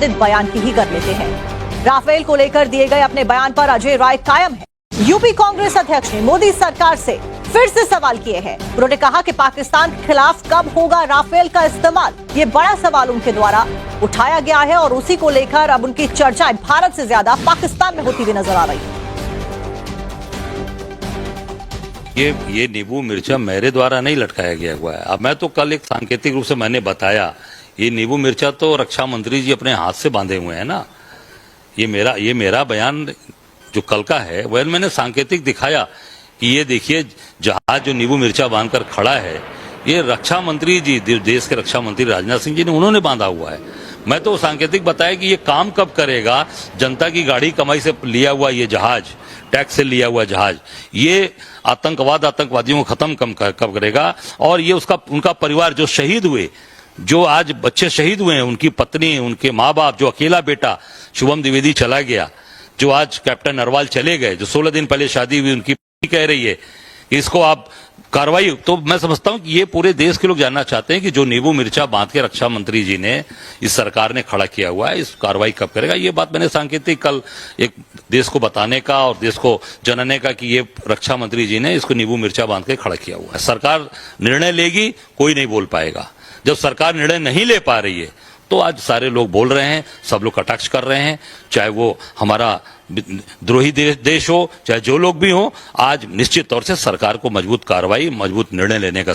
बयान की ही कर लेते हैं। राफेल को लेकर दिए गए अपने बयान पर अजय राय कायम है। यूपी कांग्रेस अध्यक्ष ने मोदी सरकार से फिर से सवाल किए हैं। उन्होंने कहा कि पाकिस्तान के खिलाफ कब होगा राफेल का इस्तेमाल, ये बड़ा सवाल उनके द्वारा उठाया गया है और उसी को लेकर अब उनकी चर्चाएं भारत से ज्यादा पाकिस्तान में होती हुई नजर आ रही है। ये नींबू मिर्चा मेरे द्वारा नहीं लटकाया गया हुआ है। अब मैं तो कल एक सांकेतिक रूप से मैंने बताया, ये नींबू मिर्चा तो रक्षा मंत्री जी अपने हाथ से बांधे हुए हैं ना। ये मेरा बयान जो कल का है वह मैंने सांकेतिक दिखाया कि ये देखिए जहाज जो नींबू मिर्चा बांधकर खड़ा है, ये रक्षा मंत्री जी, देश के रक्षा मंत्री राजनाथ सिंह जी ने उन्होंने बांधा हुआ है। मैं तो सांकेतिक बताया कि ये काम कब करेगा, जनता की गाड़ी कमाई से लिया हुआ ये जहाज, टैक्स से लिया हुआ जहाज, ये आतंकवादियों को खत्म कब करेगा। और ये उनका परिवार जो शहीद हुए, जो आज बच्चे शहीद हुए हैं, उनकी पत्नी, उनके माँ बाप, जो अकेला बेटा शुभम द्विवेदी चला गया, जो आज कैप्टन अरवाल चले गए, जो 16 दिन पहले शादी हुई, उनकी कह रही है कि इसको आप कार्रवाई। तो मैं समझता हूं कि ये पूरे देश के लोग जानना चाहते हैं कि जो नींबू मिर्चा बांध के रक्षा मंत्री जी ने, इस सरकार ने खड़ा किया हुआ है, इस कार्रवाई कब करेगा। ये बात मैंने सांकेतिक कल एक देश को बताने का और देश को जानने का कि ये रक्षा मंत्री जी ने इसको नींबू मिर्चा बांध के खड़ा किया हुआ है। सरकार निर्णय लेगी, कोई नहीं बोल पाएगा। जब सरकार निर्णय नहीं ले पा रही है तो आज सारे लोग बोल रहे हैं, सब लोग कटाक्ष कर रहे हैं, चाहे वो हमारा द्रोही देश हो, चाहे जो लोग भी हो। आज निश्चित तौर से सरकार को मजबूत कार्रवाई, मजबूत निर्णय लेने का।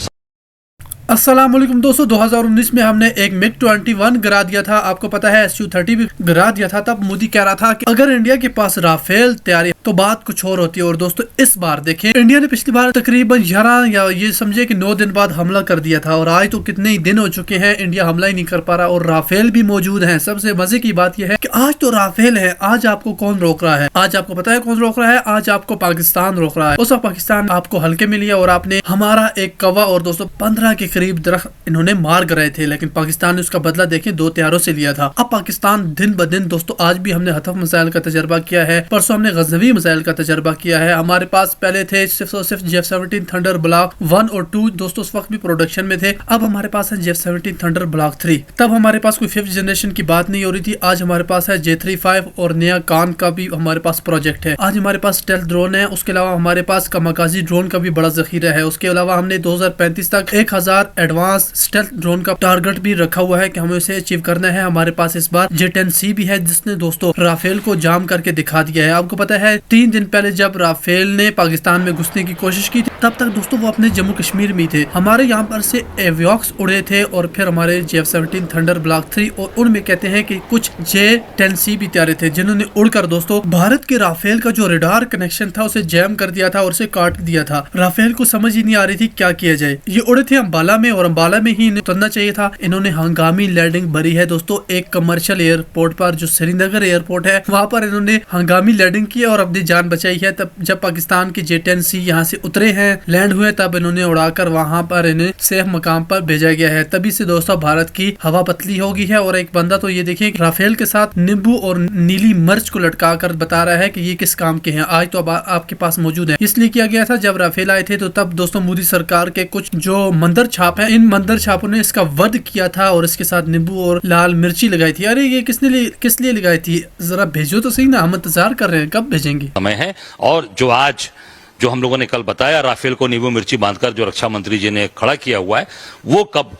अस्सलामुअलैकुम दोस्तों, 2019 में हमने एक MiG-21 गिरा दिया था। आपको पता है Su-30 भी गिरा दिया था। तब मोदी कह रहा था कि अगर इंडिया के पास राफेल तैयारी तो बात कुछ और होती है। और दोस्तों इस बार देखें, इंडिया ने पिछली बार तकरीबन 11 या ये समझे कि 9 दिन बाद हमला कर दिया था और आज तो कितने ही दिन हो चुके हैं, इंडिया हमला ही नहीं कर पा रहा और राफेल भी मौजूद है। सबसे मजे की बात यह है कि आज तो राफेल है। आज आपको कौन रोक रहा है? आज आपको पता है कौन रोक रहा है? आज आपको पाकिस्तान रोक रहा है। उस वक्त पाकिस्तान आपको हल्के में लिया और आपने हमारा एक कौवा और दोस्तों 15 के करीब दरख्त इन्होंने मार गए थे, लेकिन पाकिस्तान ने उसका बदला देखें 2 हथियारों से लिया था। अब पाकिस्तान दिन ब दिन दोस्तों, आज भी हमने हतफ मिसाइल का तजर्बा किया है, परसों हमने गजनवी मिसाइल का तजर्बा किया है। हमारे पास पहले थे सिर्फ J-17 थंडर ब्लॉक 1 और 2 दोस्तों उस वक्त भी प्रोडक्शन में थे। अब हमारे पास है J-17 थंडर ब्लॉक 3। तब हमारे पास कोई 5th जनरेशन की बात नहीं हो रही थी। आज हमारे पास है J-35 और नया कान का भी हमारे पास प्रोजेक्ट है। आज हमारे पास स्टेल्थ ड्रोन है। उसके अलावा हमारे पास कामाकाजी ड्रोन का भी बड़ा जखीरा है। उसके अलावा हमने 2035 तक 1000 एडवांस स्टेल्थ ड्रोन का टारगेट भी रखा हुआ है कि हमें उसे अचीव करना है। हमारे पास इस बार J-10C भी है, जिसने दोस्तों राफेल को जाम करके दिखा दिया है। आपको पता है 3 दिन पहले जब राफेल ने पाकिस्तान में घुसने की कोशिश की थी, तब तक दोस्तों वो अपने जम्मू कश्मीर में थे। हमारे यहाँ पर से एवियोक्स उड़े थे और फिर हमारे J-17 थंडर ब्लॉक 3 और उनमें कहते हैं कि कुछ J-10C भी तैयार थे, जिन्होंने उड़कर दोस्तों भारत के राफेल का जो रडार कनेक्शन था उसे जैम कर दिया था और उसे काट दिया था। राफेल को समझ ही नहीं आ रही थी क्या किया जाए। ये उड़े थे अम्बाला में और अम्बाला में ही उतरना चाहिए था। इन्होंने हंगामी लैंडिंग भरी है दोस्तों एक कमर्शियल एयरपोर्ट पर, जो श्रीनगर एयरपोर्ट है, वहां पर इन्होंने हंगामी लैंडिंग की और अपनी जान बचाई है। तब जब पाकिस्तान के J-10C यहाँ से उतरे हैं, लैंड हुए, तब इन्होंने उड़ाकर वहां पर इन्हें सेफ मकाम पर भेजा गया है। तभी से दोस्तों भारत की हवा पतली हो गई है। और एक बंदा तो ये देखिए राफेल के साथ नींबू और नीली मिर्च को लटका कर बता रहा है कि ये किस काम के हैं। आज तो अब आपके पास मौजूद है। इसलिए किया गया था जब राफेल आए थे, तो तब दोस्तों मोदी सरकार के कुछ जो मंदिर छाप है, इन मंदिर छापों ने इसका वध किया था और इसके साथ नींबू और लाल मिर्ची लगाई थी। अरे ये किस लिए लगाई थी? जरा भेजो तो सही ना, हम इंतजार कर रहे हैं, कब भेजेंगे? समय है। और जो हम लोगों ने कल बताया, राफेल को नींबू मिर्ची बांधकर जो रक्षा मंत्री जी ने खड़ा किया हुआ है, वो कब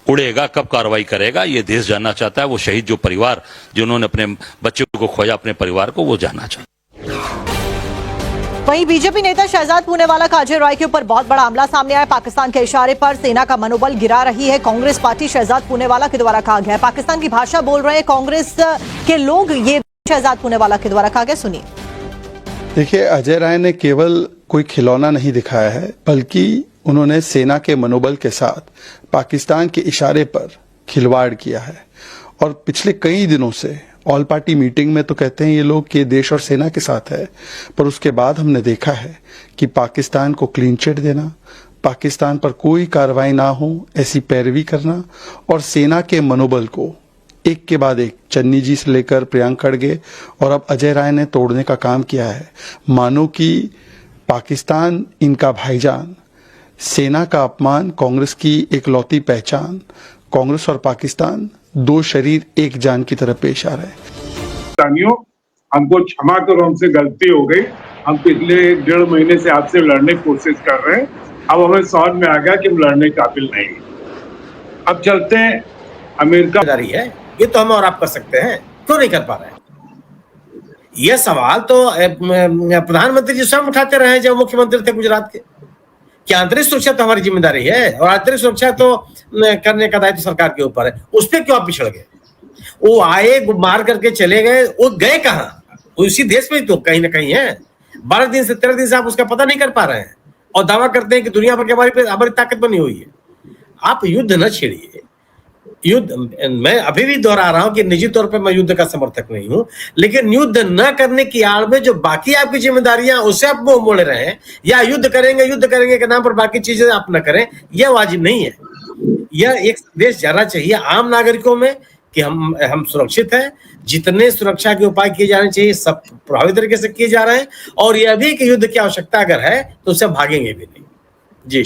उड़ेगा, कब कार्रवाई करेगा, ये देश जानना चाहता है। वो शहीद जो परिवार, जिन्होंने अपने बच्चों को खोया, अपने परिवार को, वो जानना चाहता है। वहीं बीजेपी नेता शहजाद पूनेवाला का अजय राय के ऊपर बहुत बड़ा हमला सामने आया। पाकिस्तान के इशारे पर सेना का मनोबल गिरा रही है कांग्रेस पार्टी। शहजाद पूनेवाला के द्वारा कहा गया है, पाकिस्तान की भाषा बोल रहे हैं कांग्रेस के लोग, ये शहजाद पूनेवाला के द्वारा कहा गया। सुनिए। देखिए, अजय राय ने केवल कोई खिलौना नहीं दिखाया है, बल्कि उन्होंने सेना के मनोबल के साथ पाकिस्तान के इशारे पर खिलवाड़ किया है। और पिछले कई दिनों से ऑल पार्टी मीटिंग में तो कहते हैं ये लोग कि देश और सेना के साथ है, पर उसके बाद हमने देखा है कि पाकिस्तान को क्लीन चिट देना, पाकिस्तान पर कोई कार्रवाई ना हो ऐसी पैरवी करना और सेना के मनोबल को एक के बाद एक, चन्नी जी से लेकर प्रियंक खड़गे और अब अजय राय ने तोड़ने का काम किया है। मानो कि पाकिस्तान इनका भाईजान, सेना का अपमान कांग्रेस की इकलौती पहचान, कांग्रेस और पाकिस्तान दो शरीर एक जान की तरह पेश आ रहे हैं। पाकिस्तानियों, हमको क्षमा करो, हमसे गलती हो गई। हम पिछले 1.5 महीने से आपसे लड़ने की कोशिश कर रहे हैं। अब हमें समझ में आ गया कि हम लड़ने काबिल नहीं। अब चलते हैं अमेरिका। जारी है, ये तो हम और आप कर सकते हैं, क्यों नहीं कर पा रहे हैं? यह सवाल तो प्रधानमंत्री जी स्वयं उठाते रहे जब मुख्यमंत्री थे गुजरात के। क्या आंतरिक सुरक्षा तो हमारी जिम्मेदारी है और आंतरिक सुरक्षा तो करने का दायित्व सरकार के ऊपर है। उस पर क्यों आप पिछड़ गए? वो आए, मार करके चले गए, वो गए कहाँ? उसी देश में तो कहीं ना कहीं है। 12 दिन से 13 दिन से आप उसका पता नहीं कर पा रहे हैं और दावा करते हैं कि दुनिया भर की हमारी ताकत बनी हुई है। आप युद्ध न छेड़िए। युद्ध, मैं अभी भी दोहरा रहा हूं कि निजी तौर पर मैं युद्ध का समर्थक नहीं हूं, लेकिन युद्ध न करने की आड़ में जो बाकी आपकी जिम्मेदारियां उससे आप मुंह मोड़े रहे हैं, या युद्ध करेंगे के नाम पर बाकी चीजें आप न करें, यह वाजिब नहीं है। यह एक संदेश जाना चाहिए आम नागरिकों में कि हम सुरक्षित हैं। जितने सुरक्षा के उपाय किए जाने चाहिए सब प्रभावी तरीके से किए जा रहे हैं, और यह भी कि युद्ध की आवश्यकता अगर है तो उससे भागेंगे भी नहीं। जी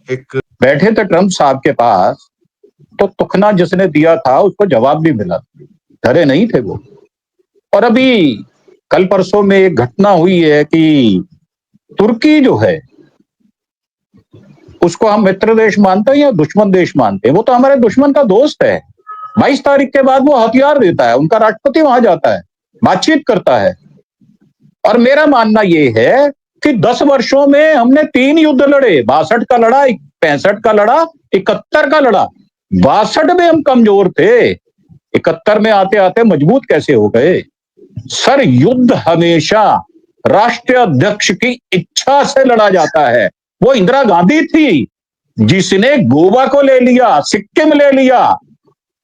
एक बैठे थे ट्रंप साहब के पास, तो तुखना जिसने दिया था उसको जवाब भी मिला, डरे नहीं थे वो। और अभी कल परसों में एक घटना हुई है कि तुर्की जो है उसको हम मित्र देश मानते हैं या दुश्मन देश मानते हैं? वो तो हमारे दुश्मन का दोस्त है। 22 तारीख के बाद वो हथियार देता है, उनका राष्ट्रपति वहां जाता है, बातचीत करता है। और मेरा मानना ये है कि 10 वर्षों में हमने 3 युद्ध लड़े, 62 का लड़ा, 65 का लड़ा, 71 का लड़ा। 62 में हम कमजोर थे, 71 में आते आते मजबूत कैसे हो गए? सर, युद्ध हमेशा राष्ट्रीय अध्यक्ष की इच्छा से लड़ा जाता है। वो इंदिरा गांधी थी जिसने गोवा को ले लिया, सिक्किम ले लिया,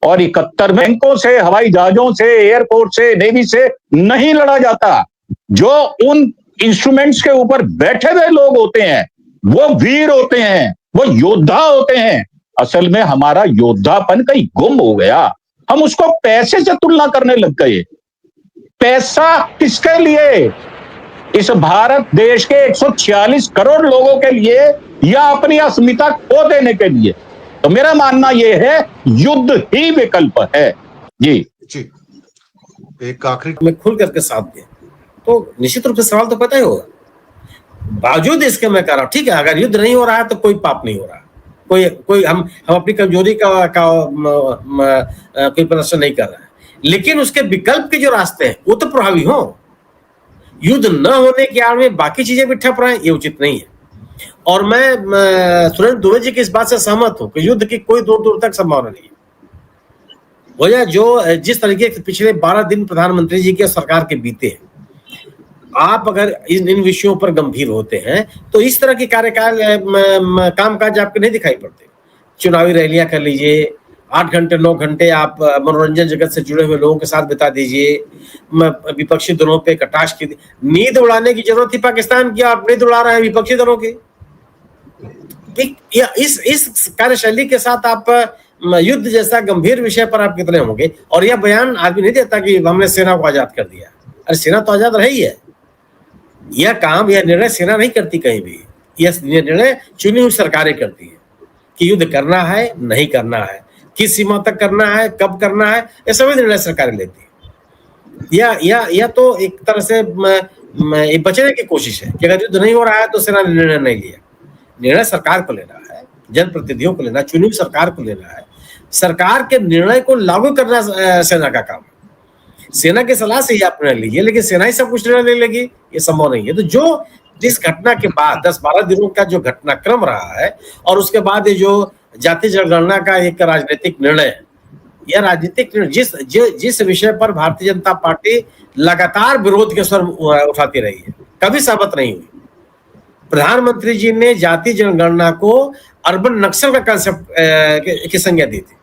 और 71 में बैंकों से, हवाई जहाजों से, एयरपोर्ट से, नेवी से नहीं लड़ा जाता। जो उन इंस्ट्रूमेंट्स के ऊपर बैठे हुए लोग होते हैं वो वीर होते हैं, वो योद्धा होते हैं। असल में हमारा योद्धापन कहीं गुम हो गया। हम उसको पैसे से तुलना करने लग गए। पैसा किसके लिए? इस भारत देश के 146 करोड़ लोगों के लिए या अपनी अस्मिता खो देने के लिए? तो मेरा मानना यह है युद्ध ही विकल्प है। जी एक आखिरी में खुल करके साथ दें तो निश्चित रूप से सवाल तो पता ही होगा। बावजूद इसके मैं कह रहा हूं, ठीक है, अगर युद्ध नहीं हो रहा है तो कोई पाप नहीं हो रहा, कोई हम अपनी कमजोरी का कोई प्रदर्शन नहीं कर रहा है, लेकिन उसके विकल्प के जो रास्ते हैं वो तो प्रभावी हो। युद्ध न होने की आड़ में बाकी चीजें भी ठप रहे हैं, ये उचित नहीं है। और मैं सुरेंद्र दुबे जी की इस बात से सहमत हूं कि युद्ध की कोई दूर दूर तक संभावना नहीं है। वजह जो जिस तरीके से पिछले 12 दिन प्रधानमंत्री जी के सरकार के बीते हैं, आप अगर इन विषयों पर गंभीर होते हैं तो इस तरह की कार्यकाल कामकाज आपके नहीं दिखाई पड़ते। चुनावी रैलियां कर लीजिए, 8 घंटे 9 घंटे आप मनोरंजन जगत से जुड़े हुए लोगों के साथ बिता दीजिए, विपक्षी दलों पे कटाक्ष की नींद उड़ाने की जरूरत थी पाकिस्तान की, आप नींद उड़ा रहे हैं विपक्षी दलों की। इस कार्यशैली के साथ आप युद्ध जैसा गंभीर विषय पर आप कितने होंगे? और यह बयान आदमी नहीं देता कि हमने सेना को आजाद कर दिया। अरे सेना तो आजाद रही है। यह काम, यह निर्णय सेना नहीं करती कहीं भी, यह निर्णय चुनी हुई सरकारें करती है कि युद्ध करना है नहीं करना है, किस सीमा तक करना है, कब करना है, ये सभी निर्णय सरकारें लेती है। या तो एक तरह से बचने की कोशिश है कि अगर युद्ध नहीं हो रहा है तो सेना ने निर्णय नहीं लिया। निर्णय सरकार को लेना है, जनप्रतिनिधियों को लेना, चुनी हुई सरकार को लेना है। सरकार के निर्णय को लागू करना सेना का काम है। सेना की सलाह से ही आप निर्णय लीजिए, लेकिन सेना ही सब कुछ निर्णय ले लेगी, ये संभव नहीं है। तो जो जिस घटना के बाद 10-12 दिनों का जो घटनाक्रम रहा है और उसके बाद ये जो जाति जनगणना का एक राजनीतिक निर्णय है, यह राजनीतिक जिस विषय पर भारतीय जनता पार्टी लगातार विरोध के स्वर उठाती रही है, कभी सहमत नहीं हुई। प्रधानमंत्री जी ने जाति जनगणना को अर्बन नक्सल का कंसेप्ट की संज्ञा दी थी,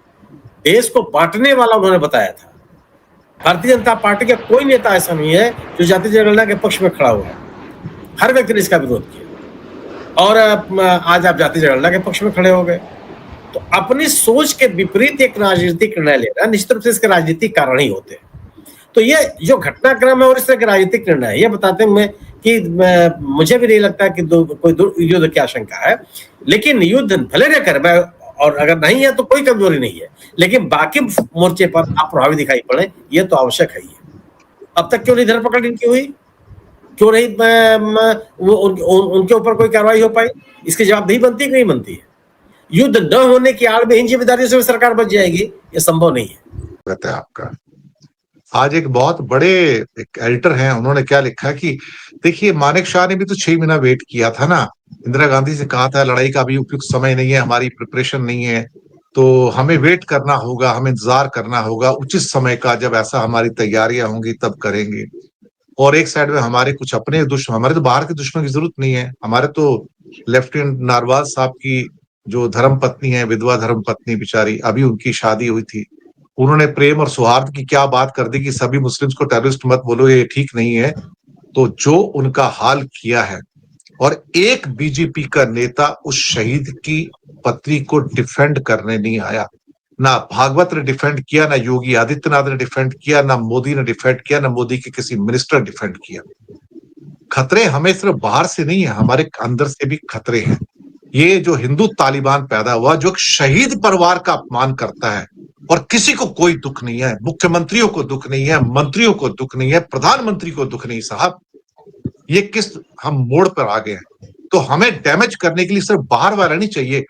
देश को बांटने वाला उन्होंने बताया था। भारतीय जनता पार्टी का कोई नेता ऐसा नहीं है जो जाति जनगणना के पक्ष में खड़ा हुआ है। हर व्यक्ति ने इसका विरोध किया और आज आप जाति जनगणना के पक्ष में खड़े हो गए। तो अपनी सोच के विपरीत एक राजनीतिक निर्णय लेना, निश्चित रूप से इसके राजनीतिक कारण ही होते हैं। तो ये जो घटनाक्रम है और इस तरह के राजनीतिक निर्णय है, ये बताते हैं कि मुझे भी नहीं लगता कि कोई युद्ध की आशंका है। लेकिन युद्ध भले न कर, मैं और अगर नहीं है तो कोई कमजोरी नहीं है, लेकिन बाकी मोर्चे पर आप प्रभावी दिखाई पड़े ये तो आवश्यक है ही। अब तक क्यों नहीं धरपकड़ इनकी हुई, क्यों नहीं उनके ऊपर कोई कार्रवाई हो पाई? इसकी जवाबदेही बनती है कि नहीं बनती है? युद्ध न होने की आड़ में इन जिम्मेदारियों से सरकार बच जाएगी, ये संभव नहीं है। आपका आज एक बहुत बड़े एक एडिटर हैं, उन्होंने क्या लिखा कि देखिए मानेक शाह ने भी तो 6 महीना वेट किया था ना, इंदिरा गांधी से कहा था लड़ाई का अभी उपयुक्त समय नहीं है, हमारी प्रिपरेशन नहीं है, तो हमें वेट करना होगा, हमें इंतजार करना होगा उचित समय का, जब ऐसा हमारी तैयारियां होंगी तब करेंगे। और एक साइड में हमारे कुछ अपने दुश्मन, हमारे तो बाहर के दुश्मन की जरूरत नहीं है, हमारे तो लेफ्टिनेंट नारवाज साहब की जो धर्म पत्नी है, विधवा धर्म पत्नी बेचारी, अभी उनकी शादी हुई थी, उन्होंने प्रेम और सौहार्द की क्या बात कर दी कि सभी मुस्लिम्स को टेररिस्ट मत बोलो, ये ठीक नहीं है। तो जो उनका हाल किया है, और एक बीजेपी का नेता उस शहीद की पत्नी को डिफेंड करने नहीं आया, ना भागवत ने डिफेंड किया, ना योगी आदित्यनाथ ने डिफेंड किया, ना मोदी ने डिफेंड किया, ना मोदी के किसी मिनिस्टर डिफेंड किया। खतरे हमें सिर्फ बाहर से नहीं है, हमारे अंदर से भी खतरे हैं। ये जो हिंदू तालिबान पैदा हुआ, जो एक शहीद परिवार का अपमान करता है और किसी को कोई दुख नहीं है, मुख्यमंत्रियों को दुख नहीं है, मंत्रियों को दुख नहीं है, प्रधानमंत्री को दुख नहीं। साहब ये किस हम मोड़ पर आ गए हैं? तो हमें डैमेज करने के लिए सिर्फ बाहर वाला नहीं चाहिए,